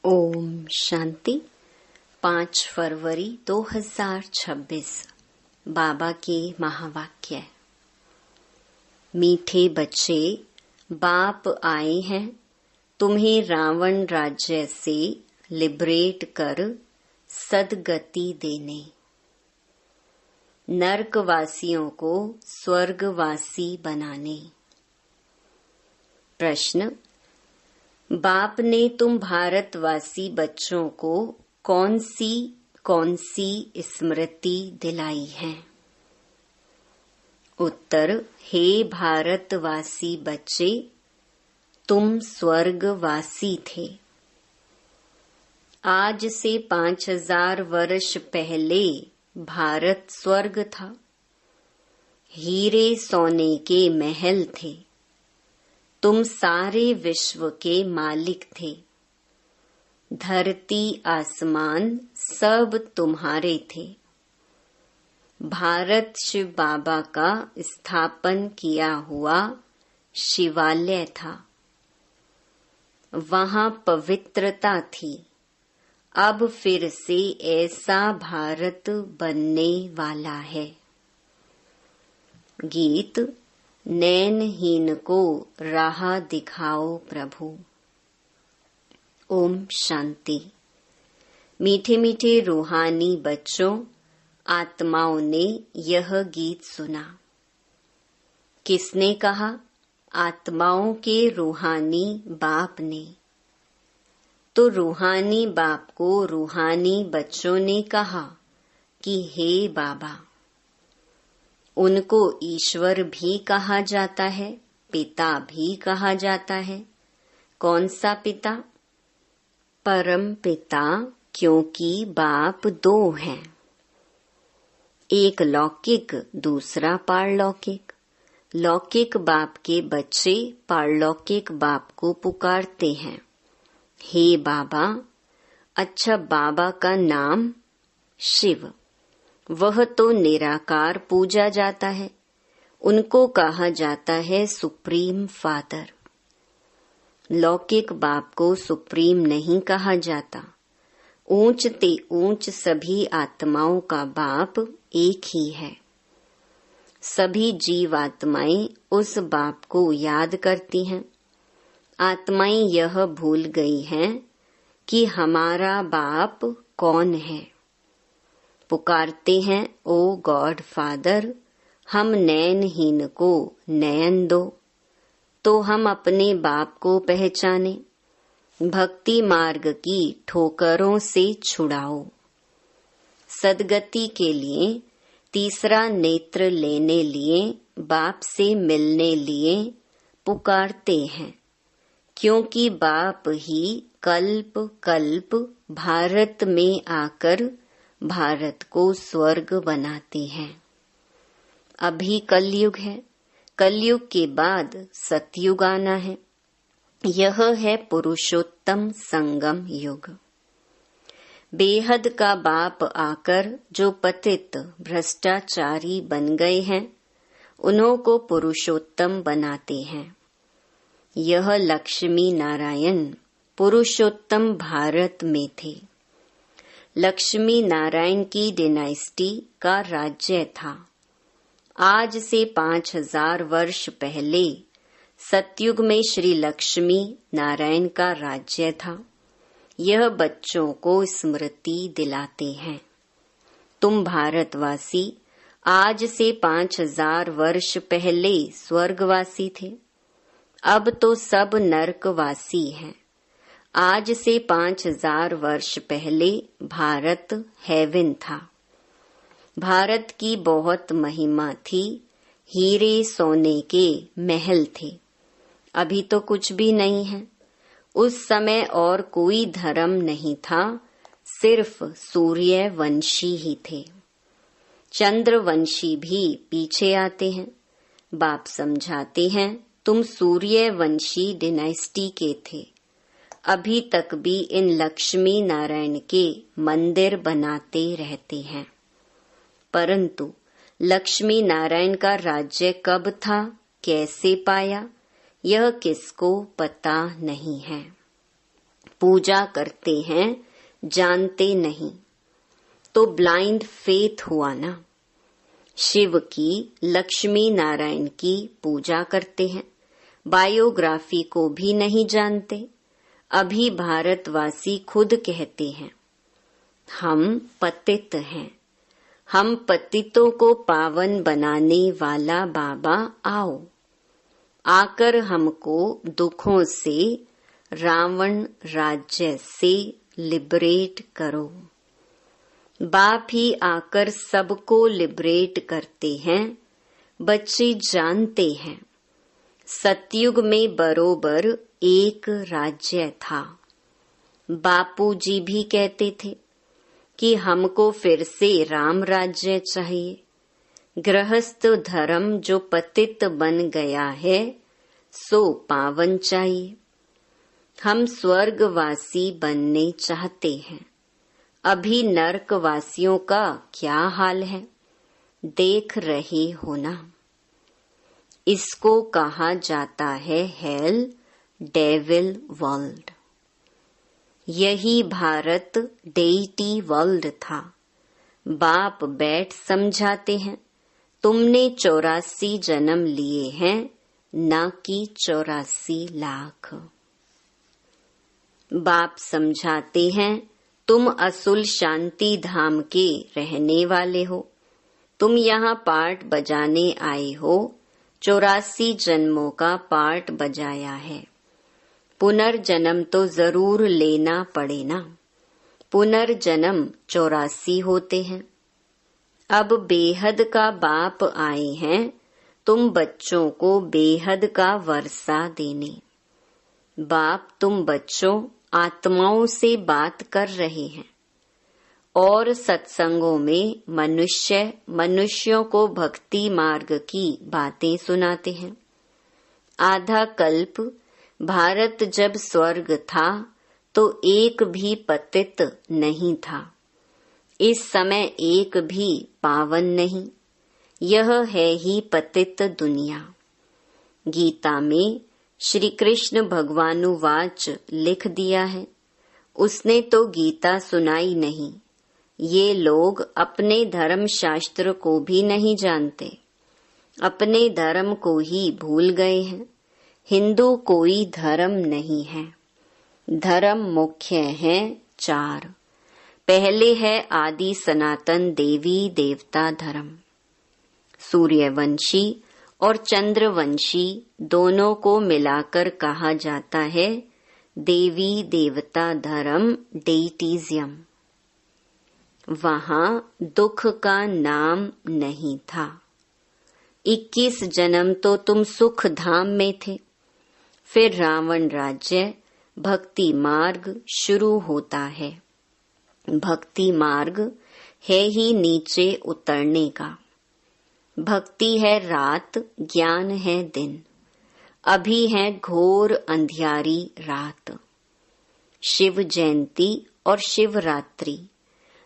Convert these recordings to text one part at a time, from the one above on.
ओम शांति। 5 फरवरी 2026 बाबा के महावाक्य। मीठे बच्चे, बाप आए हैं तुम्हें रावण राज्य से लिबरेट कर सदगति देने, नरकवासियों को स्वर्गवासी बनाने। प्रश्न: बाप ने तुम भारतवासी बच्चों को कौन सी स्मृति दिलाई है? उत्तर: हे भारतवासी बच्चे, तुम स्वर्गवासी थे। आज से 5000 वर्ष पहले भारत स्वर्ग था। हीरे सोने के महल थे। तुम सारे विश्व के मालिक थे। धरती आसमान सब तुम्हारे थे। भारत शिव बाबा का स्थापन किया हुआ शिवालय था। वहां पवित्रता थी। अब फिर से ऐसा भारत बनने वाला है। गीत: नैनहीन को राह दिखाओ प्रभु। ओम शांति। मीठे मीठे रूहानी बच्चों, आत्माओं ने यह गीत सुना। किसने कहा? आत्माओं के रूहानी बाप ने। तो रूहानी बाप को रूहानी बच्चों ने कहा कि हे बाबा। उनको ईश्वर भी कहा जाता है, पिता भी कहा जाता है। कौन सा पिता? परम पिता, क्योंकि बाप 2 हैं। एक लौकिक, दूसरा पारलौकिक। लौकिक बाप के बच्चे पारलौकिक बाप को पुकारते हैं, हे बाबा। अच्छा, बाबा का नाम शिव, वह तो निराकार पूजा जाता है। उनको कहा जाता है सुप्रीम फादर। लौकिक बाप को सुप्रीम नहीं कहा जाता। ऊंच ते ऊंच सभी आत्माओं का बाप एक ही है। सभी जीव आत्माएं उस बाप को याद करती हैं। आत्माएं यह भूल गई हैं कि हमारा बाप कौन है। पुकारते हैं, ओ गॉड फादर, हम नैनहीन को नयन दो, तो हम अपने बाप को पहचाने। भक्ति मार्ग की ठोकरों से छुड़ाओ। सदगति के लिए तीसरा नेत्र लेने लिए, बाप से मिलने लिए पुकारते हैं, क्योंकि बाप ही कल्प कल्प भारत में आकर भारत को स्वर्ग बनाते हैं। अभी कलयुग है। कलयुग के बाद सतयुग आना है। यह है पुरुषोत्तम संगम युग। बेहद का बाप आकर जो पतित भ्रष्टाचारी बन गए हैं, उन्हों को पुरुषोत्तम बनाते हैं। यह लक्ष्मी नारायण पुरुषोत्तम भारत में थे। लक्ष्मी नारायण की डिनाइस्टी का राज्य था। आज से 5000 वर्ष पहले सतयुग में श्री लक्ष्मी नारायण का राज्य था। यह बच्चों को स्मृति दिलाते हैं। तुम भारतवासी आज से 5000 वर्ष पहले स्वर्गवासी थे। अब तो सब नरकवासी हैं। आज से 5000 वर्ष पहले भारत हेवन था। भारत की बहुत महिमा थी। हीरे सोने के महल थे। अभी तो कुछ भी नहीं है। उस समय और कोई धर्म नहीं था, सिर्फ सूर्यवंशी ही थे। चंद्रवंशी भी पीछे आते हैं। बाप समझाते हैं, तुम सूर्यवंशी डिनाइस्टी के थे। अभी तक भी इन लक्ष्मी नारायण के मंदिर बनाते रहते हैं। परंतु लक्ष्मी नारायण का राज्य कब था, कैसे पाया, यह किसको पता नहीं है। पूजा करते हैं, जानते नहीं, तो ब्लाइंड फेथ हुआ ना। शिव की, लक्ष्मी नारायण की पूजा करते हैं, बायोग्राफी को भी नहीं जानते। अभी भारतवासी खुद कहते हैं हम पतित हैं, हम पतितों को पावन बनाने वाला बाबा आओ, आकर हमको दुखों से, रावण राज्य से लिबरेट करो। बाप ही आकर सबको लिबरेट करते हैं। बच्चे जानते हैं सतयुग में बरोबर एक राज्य था। बापूजी भी कहते थे कि हमको फिर से राम राज्य चाहिए। गृहस्थ धर्म जो पतित बन गया है सो पावन चाहिए। हम स्वर्गवासी बनने चाहते हैं। अभी नरकवासियों का क्या हाल है, देख रहे हो ना। इसको कहा जाता है हेल, डेविल वर्ल्ड। यही भारत डेइटी वर्ल्ड था। बाप बैठ समझाते हैं, तुमने 84 जन्म लिए हैं, ना कि 84 लाख। बाप समझाते हैं, तुम असुल शांति धाम के रहने वाले हो। तुम यहाँ पार्ट बजाने आए हो, 84 जन्मों का पार्ट बजाया है। पुनर्जन्म तो जरूर लेना पड़े ना। पुनर्जन्म 84 होते हैं। अब बेहद का बाप आए हैं, तुम बच्चों को बेहद का वर्षा देने। बाप तुम बच्चों आत्माओं से बात कर रहे हैं और सत्संगों में मनुष्यों को भक्ति मार्ग की बातें सुनाते हैं। आधा कल्प भारत जब स्वर्ग था तो एक भी पतित नहीं था। इस समय एक भी पावन नहीं। यह है ही पतित दुनिया। गीता में श्री कृष्ण भगवानुवाच लिख दिया है। उसने तो गीता सुनाई नहीं। ये लोग अपने धर्म शास्त्र को भी नहीं जानते, अपने धर्म को ही भूल गए हैं। हिंदू कोई धर्म नहीं है। धर्म मुख्य है 4। पहले है आदि सनातन देवी देवता धर्म। सूर्यवंशी और चंद्रवंशी दोनों को मिलाकर कहा जाता है देवी देवता धर्म, डेइटिज्म। वहां दुख का नाम नहीं था। 21 जन्म तो तुम सुख धाम में थे। फिर रावण राज्य, भक्ति मार्ग शुरू होता है। भक्ति मार्ग है ही नीचे उतरने का। भक्ति है रात, ज्ञान है दिन। अभी है घोर अंधियारी रात। शिव जयंती और शिवरात्रि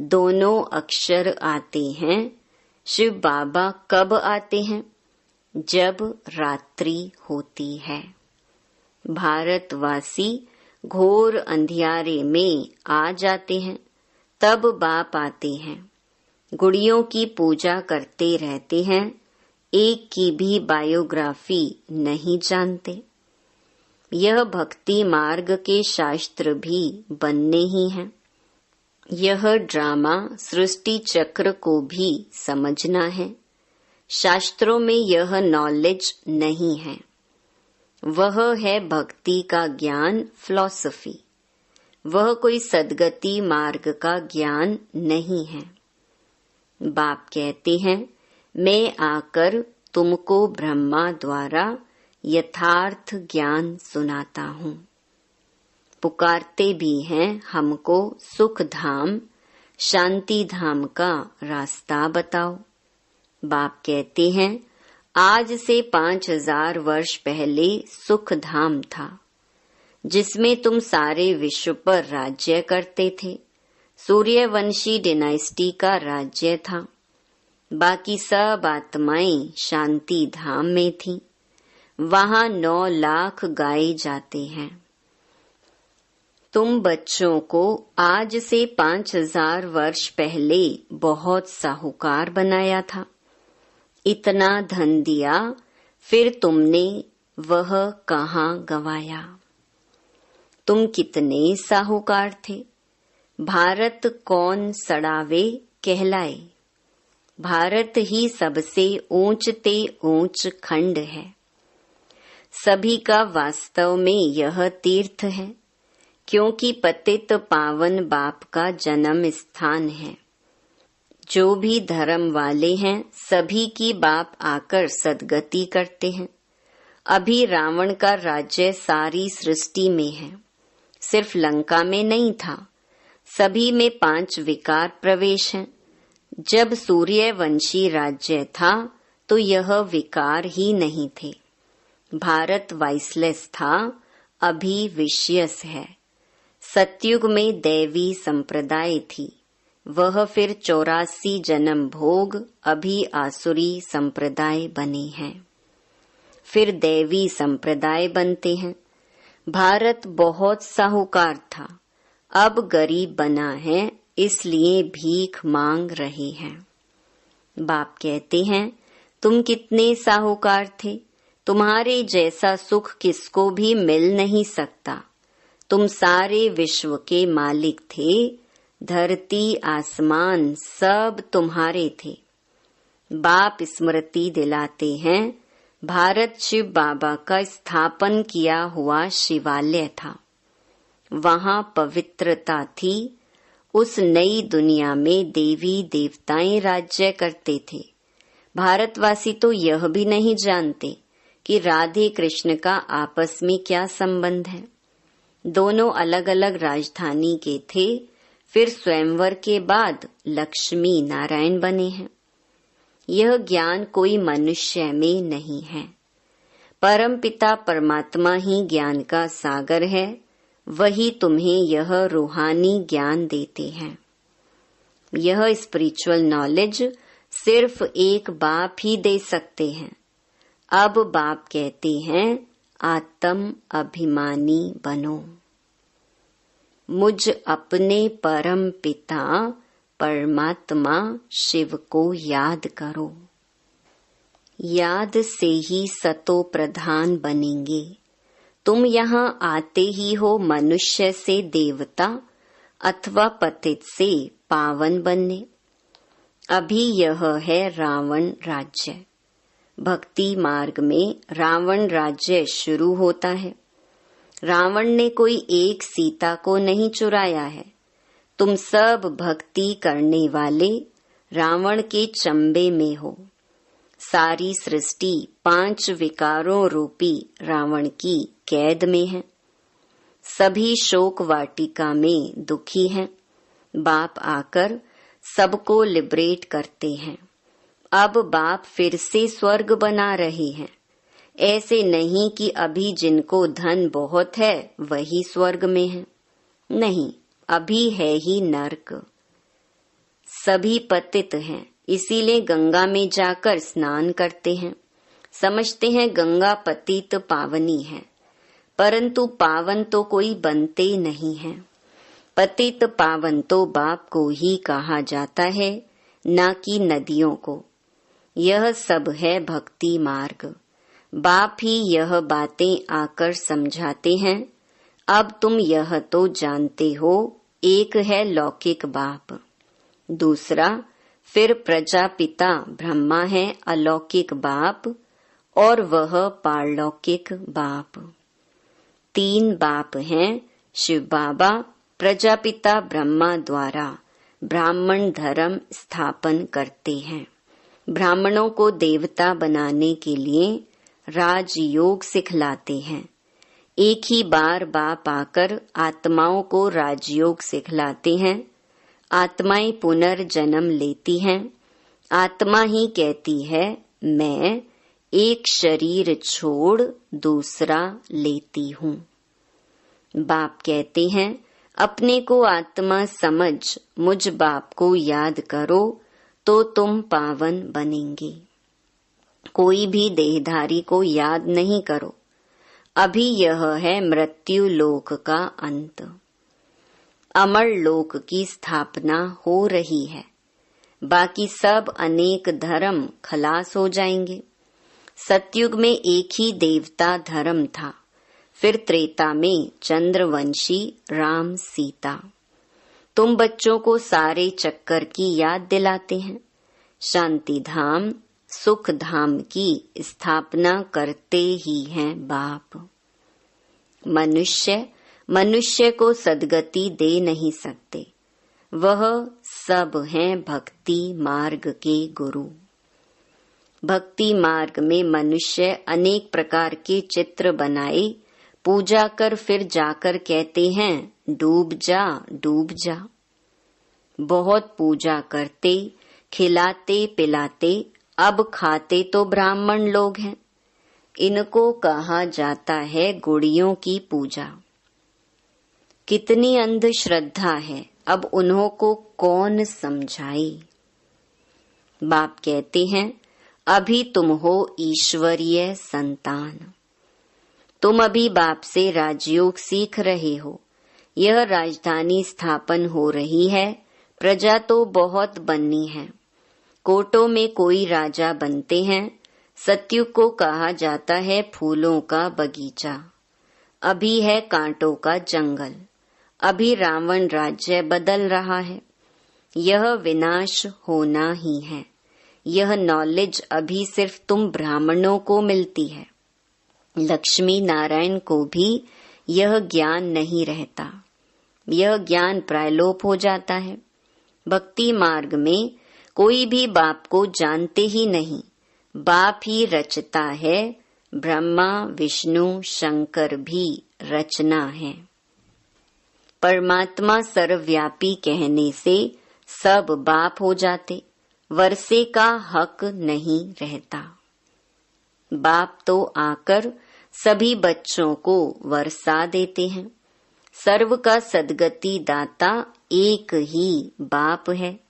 दोनों अक्षर आते हैं। शिव बाबा कब आते हैं? जब रात्रि होती है। भारतवासी घोर अंधियारे में आ जाते हैं, तब बाप आते हैं। गुड़ियों की पूजा करते रहते हैं, एक की भी बायोग्राफी नहीं जानते। यह भक्ति मार्ग के शास्त्र भी बनने ही हैं। यह ड्रामा सृष्टि चक्र को भी समझना है। शास्त्रों में यह नॉलेज नहीं है। वह है भक्ति का ज्ञान, फिलॉसफी। वह कोई सद्गति मार्ग का ज्ञान नहीं है। बाप कहते हैं, मैं आकर तुमको ब्रह्मा द्वारा यथार्थ ज्ञान सुनाता हूँ। पुकारते भी हैं हमको सुख धाम, शांति धाम का रास्ता बताओ। बाप कहते हैं, आज से 5000 वर्ष पहले सुख धाम था, जिसमें तुम सारे विश्व पर राज्य करते थे। सूर्यवंशी डिनाइस्टी का राज्य था। बाकी सब आत्माएं शांति धाम में थीं। वहां 9 लाख गाए जाते हैं। तुम बच्चों को आज से 5000 वर्ष पहले बहुत साहूकार बनाया था, इतना धन दिया, फिर तुमने वह कहाँ गवाया? तुम कितने साहूकार थे? भारत कौन सड़ावे कहलाए। भारत ही सबसे ऊंचते ऊंच खंड है। सभी का वास्तव में यह तीर्थ है, क्योंकि पतित पावन बाप का जन्म स्थान है। जो भी धर्म वाले हैं सभी की बाप आकर सद्गति करते हैं। अभी रावण का राज्य सारी सृष्टि में है, सिर्फ लंका में नहीं था। सभी में 5 विकार प्रवेश हैं। जब सूर्यवंशी राज्य था तो यह विकार ही नहीं थे। भारत वाइसलेस था, अभी विशियस है। सतयुग में दैवी संप्रदाय थी, वह फिर 84 जन्म भोग, अभी आसुरी संप्रदाय बने हैं, फिर दैवी संप्रदाय बनते हैं। भारत बहुत साहूकार था, अब गरीब बना है, इसलिए भीख मांग रहे हैं। बाप कहते हैं, तुम कितने साहूकार थे, तुम्हारे जैसा सुख किसको भी मिल नहीं सकता। तुम सारे विश्व के मालिक थे, धरती आसमान सब तुम्हारे थे। बाप स्मृति दिलाते हैं, भारत शिव बाबा का स्थापन किया हुआ शिवालय था, वहां पवित्रता थी। उस नई दुनिया में देवी देवताएं राज्य करते थे। भारतवासी तो यह भी नहीं जानते कि राधे कृष्ण का आपस में क्या संबंध है। दोनों अलग अलग राजधानी के थे, फिर स्वयंवर के बाद लक्ष्मी नारायण बने हैं। यह ज्ञान कोई मनुष्य में नहीं है। परमपिता परमात्मा ही ज्ञान का सागर है, वही तुम्हें यह रूहानी ज्ञान देते हैं। यह स्पिरिचुअल नॉलेज सिर्फ एक बाप ही दे सकते हैं। अब बाप कहते हैं, आत्म अभिमानी बनो। मुझ अपने परम पिता परमात्मा शिव को याद करो। याद से ही सतो प्रधान बनेंगे। तुम यहाँ आते ही हो मनुष्य से देवता अथवा पतित से पावन बनने। अभी यह है रावण राज्य। भक्ति मार्ग में रावण राज्य शुरू होता है। रावण ने कोई एक सीता को नहीं चुराया है। तुम सब भक्ति करने वाले रावण के चंबे में हो। सारी सृष्टि 5 विकारों रूपी रावण की कैद में है। सभी शोक वाटिका में दुखी हैं। बाप आकर सबको लिबरेट करते हैं। अब बाप फिर से स्वर्ग बना रहे हैं। ऐसे नहीं कि अभी जिनको धन बहुत है वही स्वर्ग में है। नहीं, अभी है ही नर्क। सभी पतित हैं, इसीलिए गंगा में जाकर स्नान करते हैं। समझते हैं गंगा पतित पावनी है, परंतु पावन तो कोई बनते नहीं है। पतित पावन तो बाप को ही कहा जाता है, न कि नदियों को। यह सब है भक्ति मार्ग। बाप ही यह बातें आकर समझाते हैं। अब तुम यह तो जानते हो, एक है लौकिक बाप, दूसरा फिर प्रजापिता ब्रह्मा है अलौकिक बाप, और वह पारलौकिक बाप। 3 बाप हैं। शिव बाबा प्रजापिता ब्रह्मा द्वारा ब्राह्मण धर्म स्थापन करते हैं। ब्राह्मणों को देवता बनाने के लिए राजयोग सिखलाते हैं। एक ही बार बाप आकर आत्माओं को राजयोग सिखलाते हैं। आत्माएं पुनर्जन्म लेती हैं। आत्मा ही कहती है, मैं एक शरीर छोड़ दूसरा लेती हूँ। बाप कहते हैं, अपने को आत्मा समझ मुझ बाप को याद करो तो तुम पावन बनेंगे। कोई भी देहधारी को याद नहीं करो। अभी यह है मृत्यु लोक का अंत। अमर लोक की स्थापना हो रही है। बाकी सब अनेक धर्म खलास हो जाएंगे। सतयुग में एक ही देवता धर्म था, फिर त्रेता में चंद्रवंशी राम सीता। तुम बच्चों को सारे चक्कर की याद दिलाते हैं। शांति धाम सुख धाम की स्थापना करते ही हैं बाप। मनुष्य को सद्गति दे नहीं सकते, वह सब हैं भक्ति मार्ग के गुरु। भक्ति मार्ग में मनुष्य अनेक प्रकार के चित्र बनाए, पूजा कर फिर जाकर कहते हैं डूब जा डूब जा। बहुत पूजा करते, खिलाते पिलाते, अब खाते तो ब्राह्मण लोग हैं। इनको कहा जाता है गुड़ियों की पूजा। कितनी अंधश्रद्धा है, अब उन्हों को कौन समझाए। बाप कहते हैं अभी तुम हो ईश्वरीय संतान। तुम अभी बाप से राजयोग सीख रहे हो। यह राजधानी स्थापन हो रही है। प्रजा तो बहुत बननी है। कोटों में कोई राजा बनते हैं। सतयुग को कहा जाता है फूलों का बगीचा। अभी है कांटों का जंगल। अभी रावण राज्य बदल रहा है। यह विनाश होना ही है। यह नॉलेज अभी सिर्फ तुम ब्राह्मणों को मिलती है। लक्ष्मी नारायण को भी यह ज्ञान नहीं रहता। यह ज्ञान प्रायलोप हो जाता है। भक्ति मार्ग में कोई भी बाप को जानते ही नहीं। बाप ही रचता है। ब्रह्मा विष्णु शंकर भी रचना है। परमात्मा सर्वव्यापी कहने से सब बाप हो जाते। वर्षे का हक नहीं रहता। बाप तो आकर सभी बच्चों को वर्षा देते हैं। सर्व का सद्गति दाता एक ही बाप है।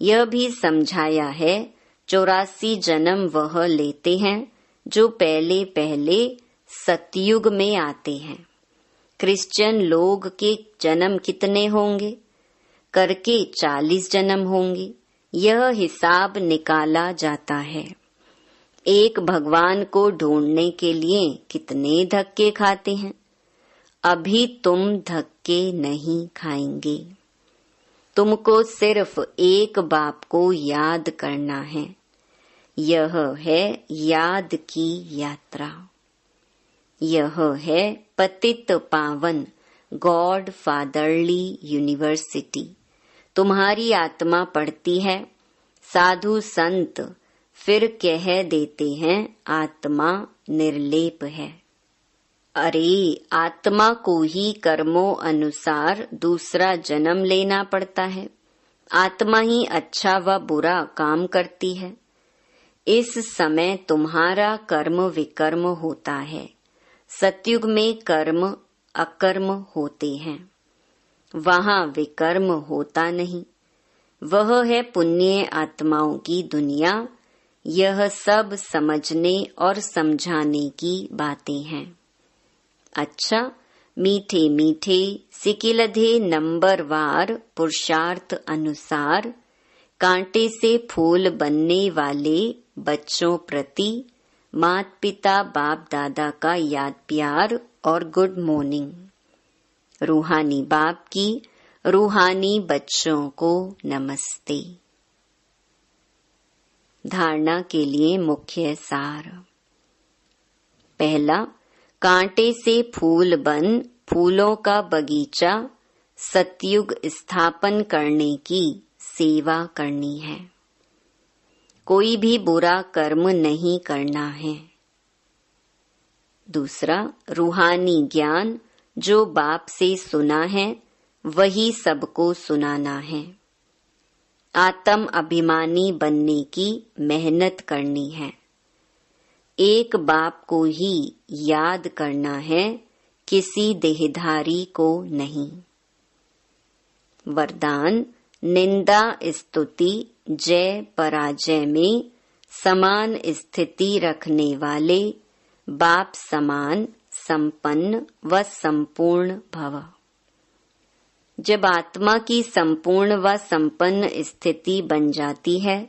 यह भी समझाया है 84 जन्म वह लेते हैं जो पहले पहले सतयुग में आते हैं। क्रिश्चियन लोग के जन्म कितने होंगे? करके 40 जन्म होंगे। यह हिसाब निकाला जाता है। एक भगवान को ढूंढने के लिए कितने धक्के खाते हैं। अभी तुम धक्के नहीं खाएंगे। तुमको सिर्फ एक बाप को याद करना है। यह है याद की यात्रा। यह है पतित पावन गॉड फादरली यूनिवर्सिटी। तुम्हारी आत्मा पढ़ती है। साधु संत फिर कह देते हैं आत्मा निर्लेप है। अरे आत्मा को ही कर्मों अनुसार दूसरा जन्म लेना पड़ता है। आत्मा ही अच्छा व बुरा काम करती है। इस समय तुम्हारा कर्म विकर्म होता है। सतयुग में कर्म अकर्म होते हैं। वहाँ विकर्म होता नहीं। वह है पुण्य आत्माओं की दुनिया। यह सब समझने और समझाने की बातें हैं। अच्छा, मीठे मीठे सिकिलधे नंबरवार पुरुषार्थ अनुसार कांटे से फूल बनने वाले बच्चों प्रति माता पिता बाप दादा का याद प्यार और गुड मॉर्निंग। रूहानी बाप की रूहानी बच्चों को नमस्ते। धारणा के लिए मुख्य सार। पहला, कांटे से फूल बन फूलों का बगीचा सतयुग स्थापन करने की सेवा करनी है। कोई भी बुरा कर्म नहीं करना है। दूसरा, रूहानी ज्ञान जो बाप से सुना है वही सबको सुनाना है। आत्म अभिमानी बनने की मेहनत करनी है। एक बाप को ही याद करना है, किसी देहधारी को नहीं। वरदान, निंदा स्तुति जय पराजय में समान स्थिति रखने वाले बाप समान संपन्न व संपूर्ण भव। जब आत्मा की संपूर्ण व संपन्न स्थिति बन जाती है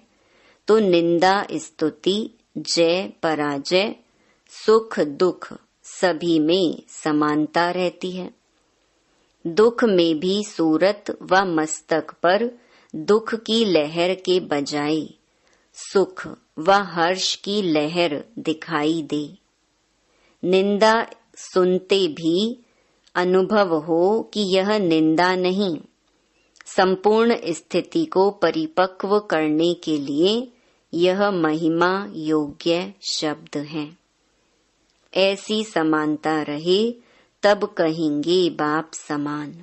तो निंदा स्तुति, जय पराजय, सुख दुख सभी में समानता रहती है। दुख में भी सूरत व मस्तक पर दुख की लहर के बजाय सुख व हर्ष की लहर दिखाई दे। निंदा सुनते भी अनुभव हो कि यह निंदा नहीं, संपूर्ण स्थिति को परिपक्व करने के लिए यह महिमा योग्य शब्द है। ऐसी समानता रहे तब कहेंगे बाप समान।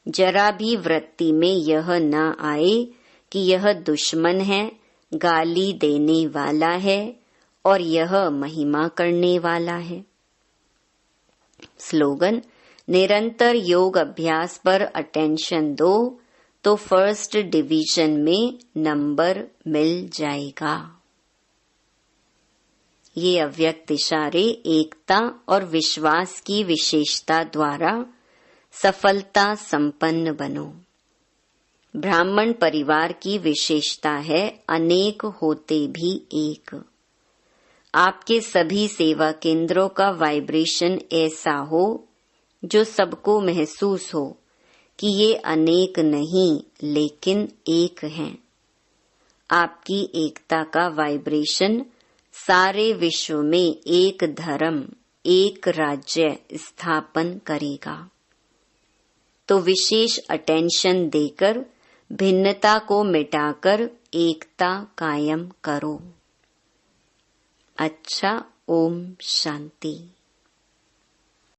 जरा भी वृत्ति में यह न आए कि यह दुश्मन है, गाली देने वाला है और यह महिमा करने वाला है। स्लोगन: निरंतर योग अभ्यास पर अटेंशन दो तो फर्स्ट डिवीजन में नंबर मिल जाएगा। ये अव्यक्त इशारे एकता और विश्वास की विशेषता द्वारा सफलता संपन्न बनो। ब्राह्मण परिवार की विशेषता है अनेक होते भी एक। आपके सभी सेवा केंद्रों का वाइब्रेशन ऐसा हो जो सबको महसूस हो कि ये अनेक नहीं लेकिन एक हैं। आपकी एकता का वाइब्रेशन सारे विश्व में एक धर्म, एक राज्य स्थापन करेगा। तो विशेष अटेंशन देकर भिन्नता को मिटाकर एकता कायम करो। अच्छा, ओम शांति।